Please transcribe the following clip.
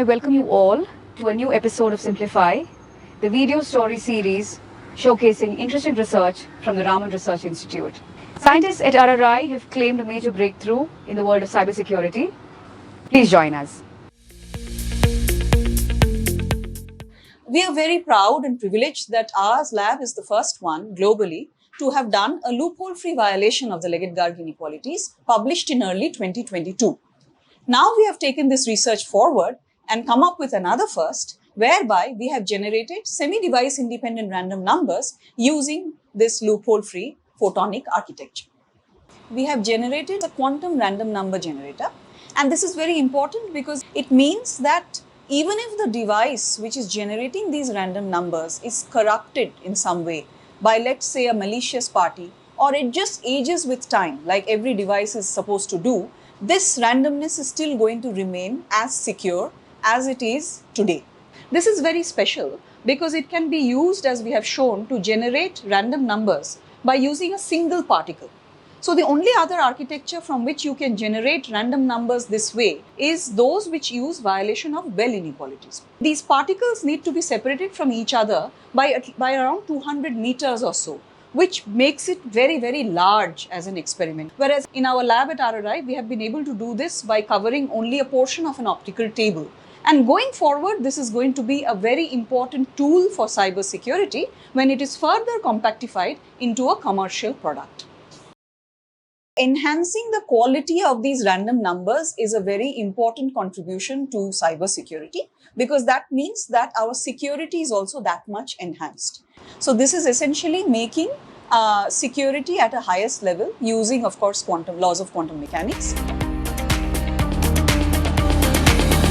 I welcome you all to a new episode of Simplify, the video story series showcasing interesting research from the Raman Research Institute. Scientists at RRI have claimed a major breakthrough in the world of cybersecurity. Please join us. We are very proud and privileged that our lab is the first one globally to have done a loophole-free violation of the Leggett-Garg inequalities published in early 2022. Now we have taken this research forward and come up with another first, whereby we have generated semi-device independent random numbers using this loophole-free photonic architecture. We have generated a quantum random number generator, and this is very important because it means that even if the device which is generating these random numbers is corrupted in some way by, let's say, a malicious party, or it just ages with time, like every device is supposed to do, this randomness is still going to remain as secure as it is today. This is very special because it can be used, as we have shown, to generate random numbers by using a single particle. So the only other architecture from which you can generate random numbers this way is those which use violation of Bell inequalities. These particles need to be separated from each other by around 200 meters or so, which makes it very, very large as an experiment. Whereas in our lab at RRI, we have been able to do this by covering only a portion of an optical table. And going forward, this is going to be a very important tool for cybersecurity when it is further compactified into a commercial product. Enhancing the quality of these random numbers is a very important contribution to cybersecurity because that means that our security is also that much enhanced. So this is essentially making security at a highest level using, of course, quantum laws of quantum mechanics.